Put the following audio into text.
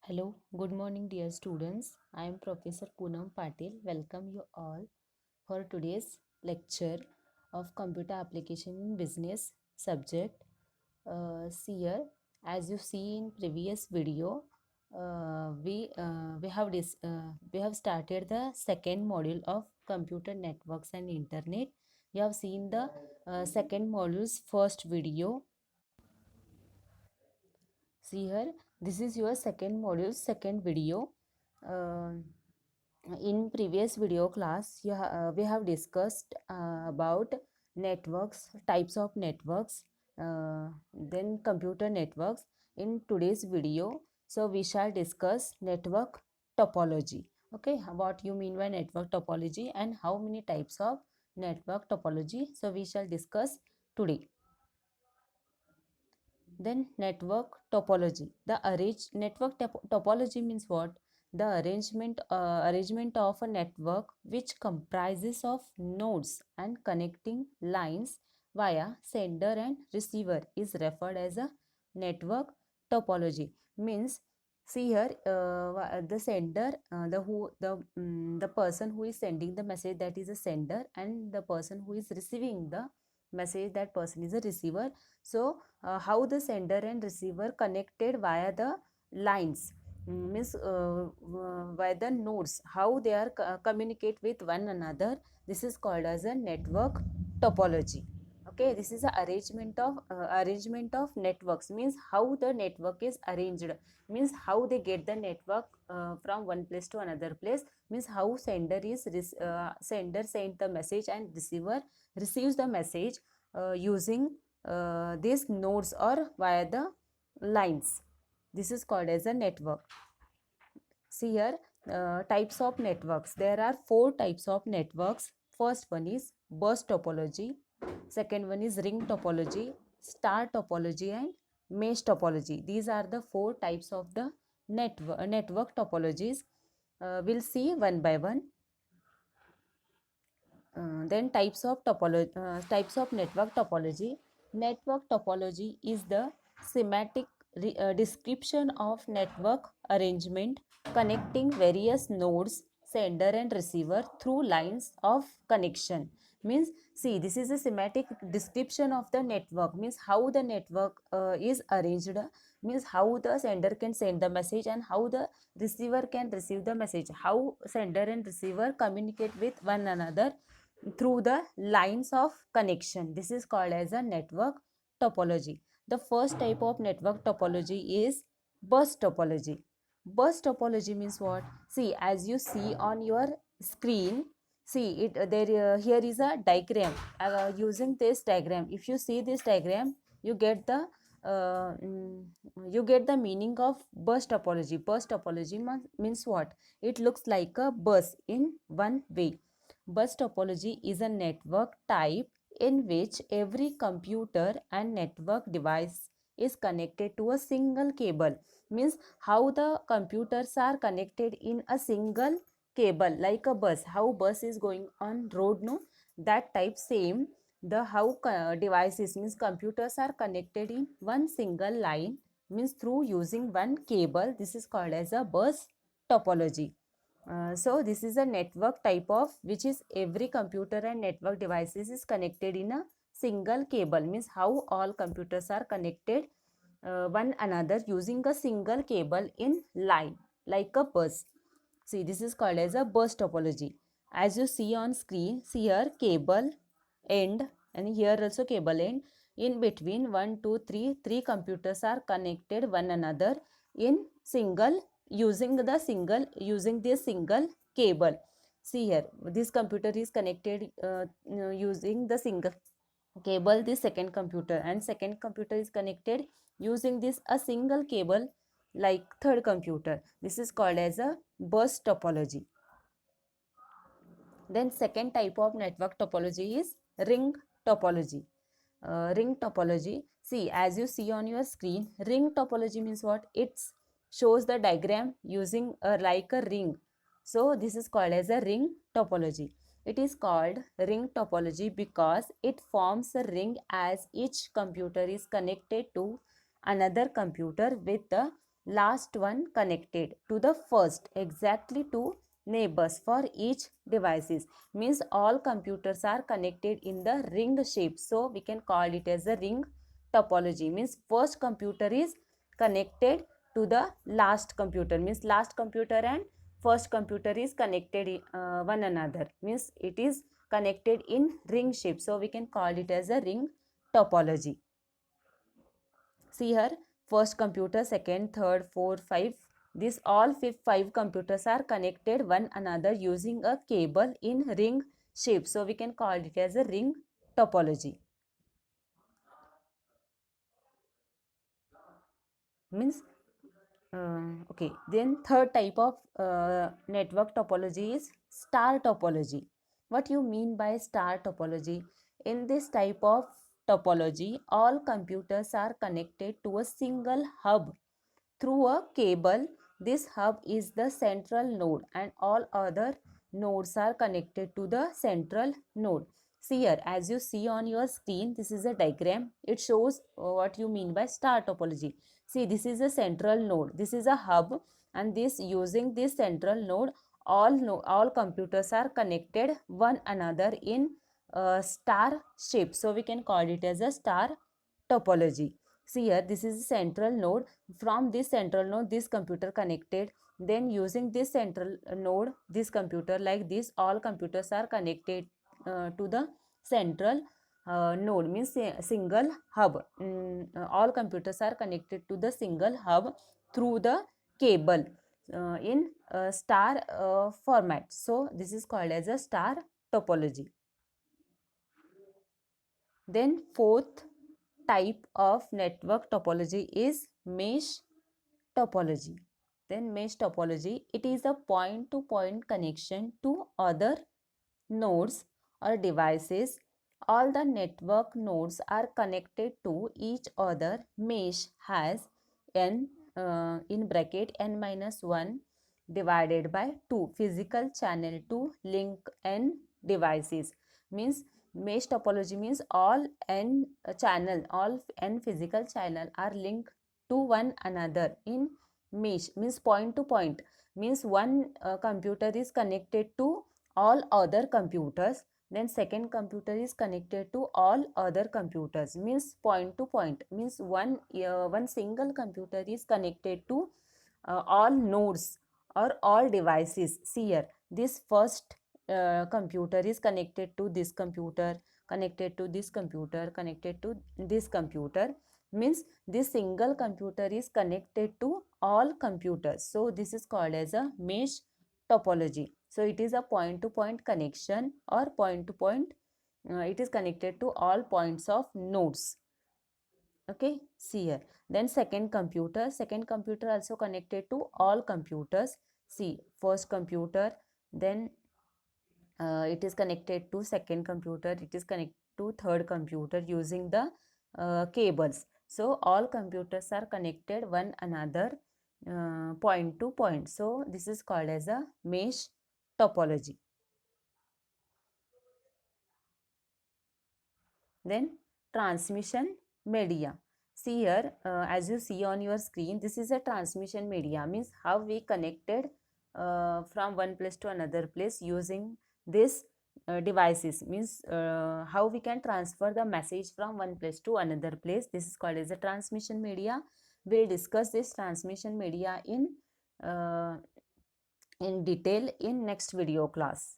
Hello, good morning, dear students. I am Professor Poonam Patil. Welcome you all for today's lecture of computer application in business subject. See here, as you see in previous video, we have started the second module of computer networks and internet. You have seen the second module's first video. See here, this is your second module, second video. Uh, in previous video class, we have discussed about networks, types of networks, then computer networks. In today's video, so we shall discuss network topology. Okay, what you mean by network topology and how many types of network topology. So we shall discuss today. Then network topology. The topology means what? The arrangement of a network which comprises of nodes and connecting lines via sender and receiver is referred as a network topology. Means, see here, the sender, the person who is sending the message, that is a sender, and the person who is receiving the message, that person is a receiver. So how the sender and receiver connected via the lines, means via the nodes, how they are communicate with one another. This is called as a network topology. Okay, this is a arrangement of networks, means how the network is arranged, means how they get the network from one place to another place, means how sender sent the message and receiver receives the message using these nodes or via the lines. This is called as a network. See here, types of networks. There are four types of networks. First one is bus topology. Second one is ring topology, star topology, and mesh topology. These are the four types of the network topologies. We'll see one by one. Then types of network topology. Network topology is the semantic description of network arrangement connecting various nodes, sender and receiver through lines of connection. Means, see, this is a semantic description of the network, means how the network is arranged, means how the sender can send the message and how the receiver can receive the message, how sender and receiver communicate with one another through the lines of connection. This is called as a network topology. The first type of network topology is bus topology. Bus topology means what? See, as you see on your screen, see it there. Here is a diagram. Using this diagram, if you see this diagram, you get the uh, mm, you get the meaning of bus topology. Bus topology means what? It looks like a bus in one way. Bus topology is a network type in which every computer and network device is connected to a single cable. Means how the computers are connected in a single cable, like a bus. How bus is going on road, no? That type same. The how devices, means computers are connected in one single line, means through using one cable. This is called as a bus topology. So this is a network type of which is every computer and network devices is connected in a single cable, means how all computers are connected one another using a single cable in line, like a bus. See, this is called as a bus topology. As you see on screen, see here cable end and here also cable end. In between three computers are connected one another in single using this single cable. See here, this computer is connected using the single cable, this second computer, and second computer is connected using this a single cable like third computer. This is called as a bus topology. Then second type of network topology is ring topology. Ring topology, see, as you see on your screen, ring topology means what? It shows the diagram using like a ring. So this is called as a ring topology. It is called ring topology because it forms a ring as each computer is connected to another computer with the last one connected to the first, exactly two neighbors for each devices. Means all computers are connected in the ring shape, so we can call it as a ring topology. Means first computer is connected to the last computer, means last computer and first computer is connected one another, means it is connected in ring shape, so we can call it as a ring topology. See here, first computer, second, third, fourth, five, these all five computers are connected one another using a cable in ring shape, so we can call it as a ring topology. Means okay, then third type of network topology is star topology. What you mean by star topology? In this type of topology, all computers are connected to a single hub through a cable. This hub is the central node and all other nodes are connected to the central node. See here, as you see on your screen, this is a diagram. It shows what you mean by star topology. See, this is a central node. This is a hub, and this using this central node, all computers are connected one another in star shape. So we can call it as a star topology. See here, this is a central node. From this central node, this computer connected. Then using this central node, this computer like this, all computers are connected to the central node, means single hub. All computers are connected to the single hub through the cable in star format. So this is called as a star topology. Then fourth type of network topology is mesh topology. Then mesh topology, it is a point-to-point connection to other nodes or devices. All the network nodes are connected to each other. Mesh has n in bracket n minus 1 divided by 2 physical channel to link n devices. Means mesh topology means all n channel, all n physical channel are linked to one another in mesh, means point to point, means one computer is connected to all other computers, then second computer is connected to all other computers, means point to point, means one single computer is connected to all nodes or all devices. See here, this first computer is connected to this computer, connected to this computer, connected to this computer, means this single computer is connected to all computers. So this is called as a mesh topology. So it is a point to point connection or point to point, it is connected to all points of nodes. Okay, see here. Then second computer also connected to all computers. See, first computer, then it is connected to second computer, it is connected to third computer using the cables. So all computers are connected one another point to point. So this is called as a mesh topology. Then transmission media. See here, as you see on your screen, this is a transmission media, means how we connected from one place to another place using this devices, means how we can transfer the message from one place to another place. This is called as a transmission media. We'll discuss this transmission media in detail in next video class.